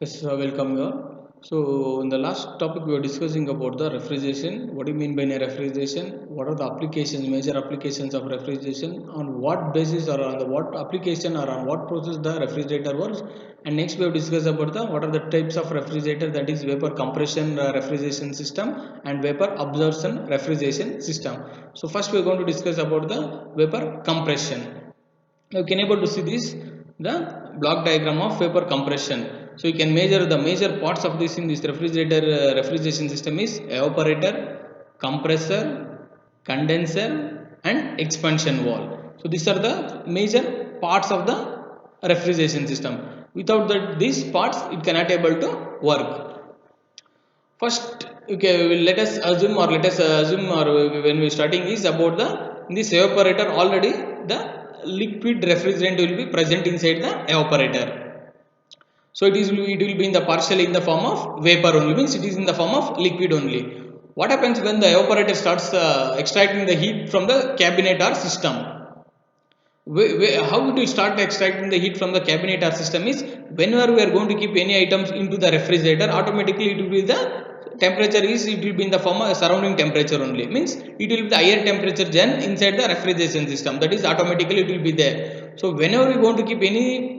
Yes, welcome here. So, in the last topic, we were discussing about the refrigeration. What do you mean by refrigeration? What are the applications, major applications of refrigeration? On what basis or on the what application or on what process the refrigerator works? And next, we have discussed about the what are the types of refrigerator, that is vapor compression refrigeration system and vapor absorption refrigeration system. So, first we are going to discuss about the vapor compression. Now, you can able to see this the block diagram of vapor compression. So you can measure the major parts of this in this refrigerator refrigeration system is evaporator, compressor, condenser and expansion valve. So these are the major parts of the refrigeration system. Without that these parts it cannot able to work. First, okay, let us assume or when we starting is about the in this evaporator already the liquid refrigerant will be present inside the evaporator. So it will be in the partially in the form of vapor only, means it is in the form of liquid only. What happens when the evaporator starts extracting the heat from the cabinet or system? How it will start extracting the heat from the cabinet or system is whenever we are going to keep any items into the refrigerator, automatically it will be the temperature is it will be in the form of surrounding temperature only, means it will be the higher temperature gen inside the refrigeration system, that is automatically it will be there. So whenever we want to keep any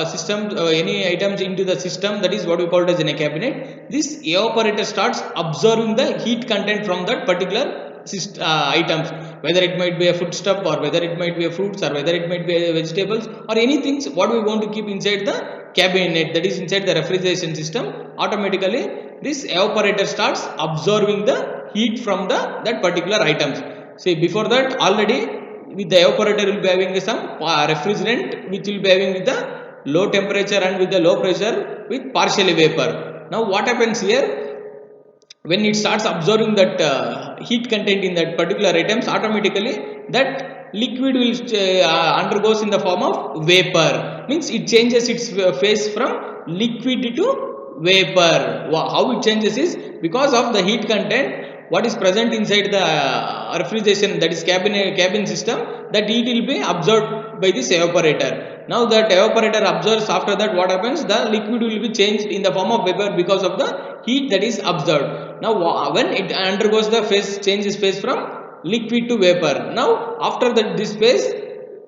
system any items into the system, that is what we call as in a cabinet, this evaporator starts absorbing the heat content from that particular items, whether it might be a foodstuff or whether it might be a fruits or whether it might be a vegetables or anything what we want to keep inside the cabinet, that is inside the refrigeration system. Automatically this evaporator starts absorbing the heat from the that particular items. See, before that already with the evaporator will be having some refrigerant which will be having with the low temperature and with the low pressure with partially vapor. Now what happens here, when it starts absorbing that heat content in that particular items, automatically that liquid will undergoes in the form of vapor, means it changes its phase from liquid to vapor. How it changes is because of the heat content what is present inside the refrigeration, that is cabin system, that heat will be absorbed by this evaporator. Now that evaporator absorbs, after that what happens, the liquid will be changed in the form of vapor because of the heat that is absorbed. Now when it undergoes the phase changes phase from liquid to vapor, now after that this phase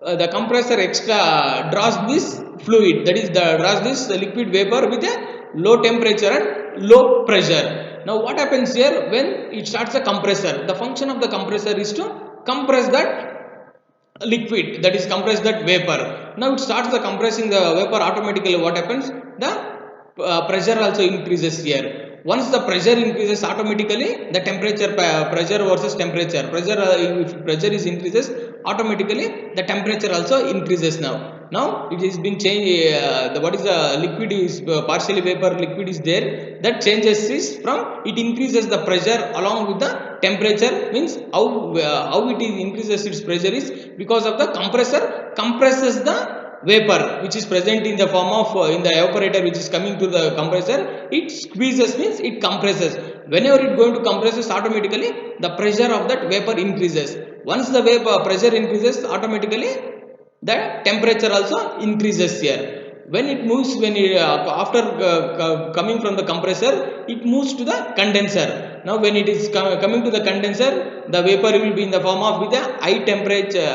the compressor extra draws this fluid, that is the draws this liquid vapor with a low temperature and low pressure. Now what happens here, when it starts the compressor, the function of the compressor is to compress that liquid, that is compress that vapor. Now it starts the compressing the vapor, automatically what happens, the pressure also increases here. Once the pressure increases, automatically the temperature pressure versus temperature pressure, if pressure is increases, automatically the temperature also increases. Now it is been changed, the what is the liquid is partially vapor liquid is there, that changes is from it increases the pressure along with the temperature, means how it is increases its pressure is because of the compressor compresses the vapor which is present in the form of in the evaporator which is coming to the compressor, it squeezes, means it compresses. Whenever it going to compresses, automatically the pressure of that vapor increases. Once the vapor pressure increases, automatically the temperature also increases here. When it moves, when it, after coming from the compressor, it moves to the condenser. Now when it is coming to the condenser, the vapor will be in the form of with a high temperature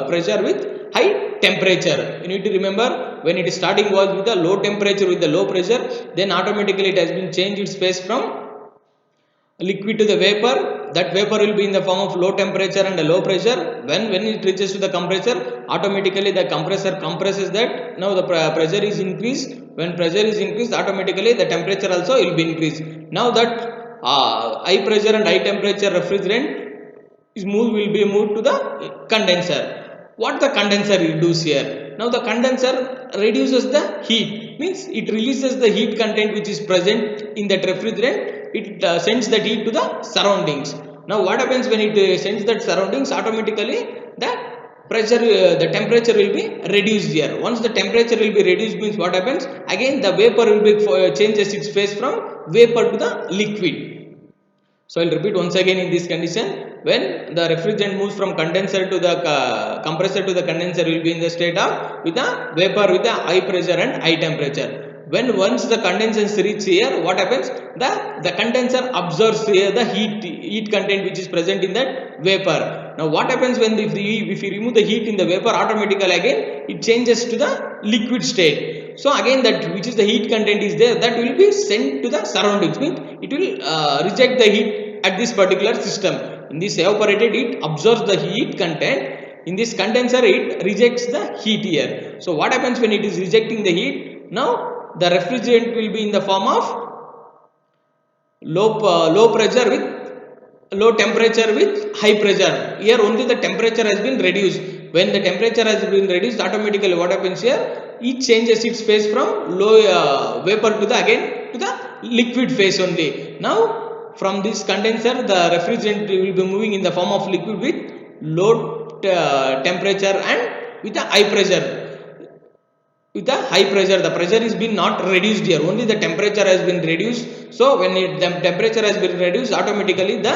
pressure with high temperature. You need to remember, when it is starting was with the low temperature with the low pressure, then automatically it has been changed its phase from liquid to the vapor. That vapor will be in the form of low temperature and a low pressure. When it reaches to the compressor, automatically the compressor compresses that. Now the pressure is increased. When pressure is increased, automatically the temperature also will be increased. Now that high pressure and high temperature refrigerant is will be moved to the condenser. What the condenser reduces here, now the condenser reduces the heat, means it releases the heat content which is present in that refrigerant. It sends that heat to the surroundings. Now what happens when it sends that surroundings, automatically the pressure the temperature will be reduced here. Once the temperature will be reduced, means what happens, again the vapor will be changes its phase from vapor to the liquid. So I'll repeat once again, in this condition, when the refrigerant moves from condenser to the compressor to the condenser, will be in the state of with a vapor with a high pressure and high temperature. when once the condenser reaches here, what happens? The condenser absorbs here the heat content which is present in that vapor. Now what happens when if you remove the heat in the vapor, automatically again it changes to the liquid state. So again that which is the heat content is there, that will be sent to the surroundings, means it will reject the heat at this particular system. In this evaporated, it absorbs the heat content. In this condenser, it rejects the heat here. So what happens when it is rejecting the heat? Now the refrigerant will be in the form of low pressure with low temperature with high pressure. Here only the temperature has been reduced. When the temperature has been reduced, automatically what happens here? It changes its phase from low vapor to the again to the liquid phase only. Now from this condenser, the refrigerant will be moving in the form of liquid with low temperature and with a high pressure. With a high pressure, the pressure is been not reduced here, only the temperature has been reduced. So when the temperature has been reduced, automatically the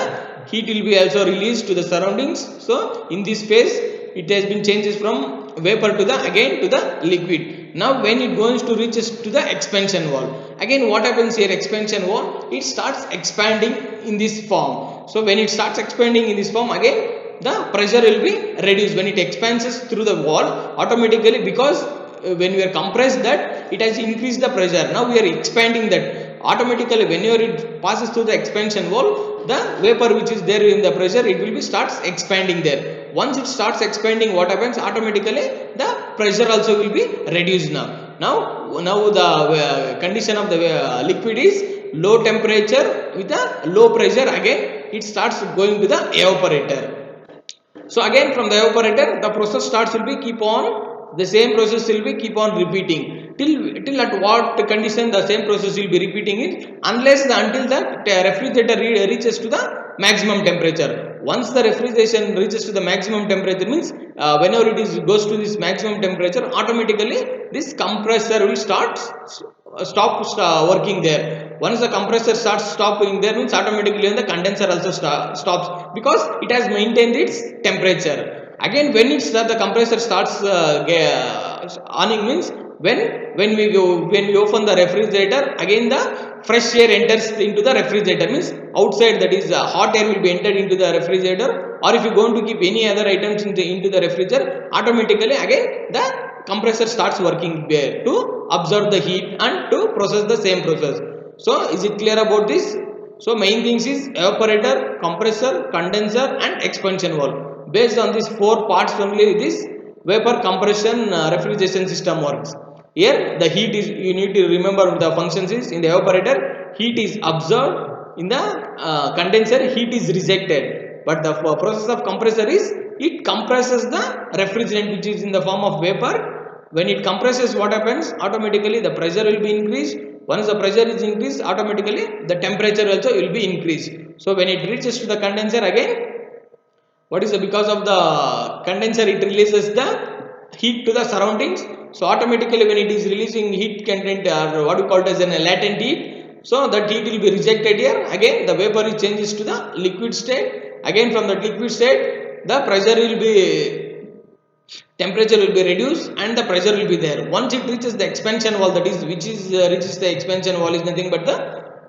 heat will be also released to the surroundings. So in this phase, it has been changes from vapor to the again to the liquid. Now when it goes to reaches to the expansion wall, again what happens here? Expansion wall, it starts expanding in this form. So when it starts expanding in this form, again the pressure will be reduced. When it expands through the wall, automatically, because when we are compressed that, it has increased the pressure. Now we are expanding that. Automatically whenever it passes through the expansion wall, the vapor which is there in the pressure, it will be starts expanding there. Once it starts expanding, what happens? Automatically the pressure also will be reduced. Now the condition of the liquid is low temperature with a low pressure. Again it starts going to the evaporator. So again from the evaporator, the process starts will be keep on, the same process will be keep on repeating till at what condition the same process will be repeating it, until the refrigerator reaches to the maximum temperature. Once the refrigeration reaches to the maximum temperature, means whenever it is goes to this maximum temperature, automatically this compressor will stop working there. Once the compressor starts stopping there, means automatically the condenser also stops, because it has maintained its temperature. Again when the compressor starts on, means when we open the refrigerator, again the fresh air enters into the refrigerator, means outside, that is hot air will be entered into the refrigerator. Or if you are going to keep any other items into the refrigerator, automatically again the compressor starts working there to absorb the heat and to process the same process. So is it clear about this? So main things is evaporator, compressor, condenser and expansion valve. Based on these four parts only, this vapor compression refrigeration system works. Here the heat is, you need to remember the functions is, in the evaporator heat is absorbed, in the condenser heat is rejected, but the process of compressor is, it compresses the refrigerant which is in the form of vapor. When it compresses, what happens? Automatically the pressure will be increased. Once the pressure is increased, automatically the temperature also will be increased. So when it reaches to the condenser, again what is the, because of the condenser, it releases the heat to the surroundings. So automatically when it is releasing heat content, or what we call it as a latent heat, so that heat will be rejected here. Again the vapor is changes to the liquid state. Again from the liquid state, the pressure will be, temperature will be reduced and the pressure will be there. Once it reaches the expansion wall, that is which is reaches the expansion wall, is nothing but the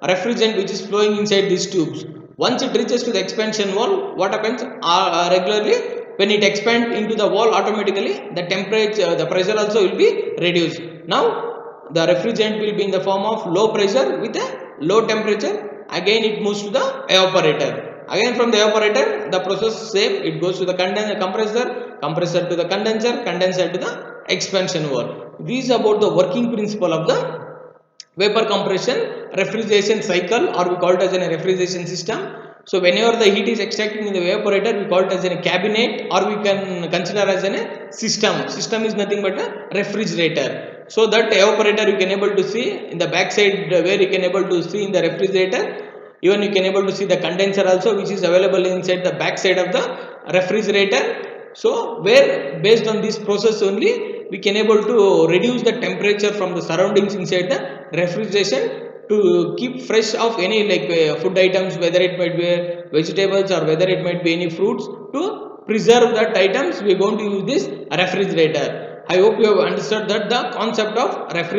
refrigerant which is flowing inside these tubes. Once it reaches to the expansion wall, what happens? Regularly when it expands into the wall, automatically the temperature, the pressure also will be reduced. Now the refrigerant will be in the form of low pressure with a low temperature. Again it moves to the evaporator. Again from the evaporator, the process same, it goes to the compressor to the condenser to the expansion wall. This is about the working principle of the vapor compression refrigeration cycle, or we call it as a refrigeration system. So whenever the heat is extracting in the evaporator, we call it as a cabinet, or we can consider as a system. System is nothing but a refrigerator. So that evaporator you can able to see in the back side, where you can able to see in the refrigerator. Even you can able to see the condenser also, which is available inside the back side of the refrigerator. So where based on this process only, we can able to reduce the temperature from the surroundings inside the refrigeration, to keep fresh of any like food items, whether it might be vegetables or whether it might be any fruits. To preserve that items, we are going to use this refrigerator. I hope you have understood that the concept of refrigerator.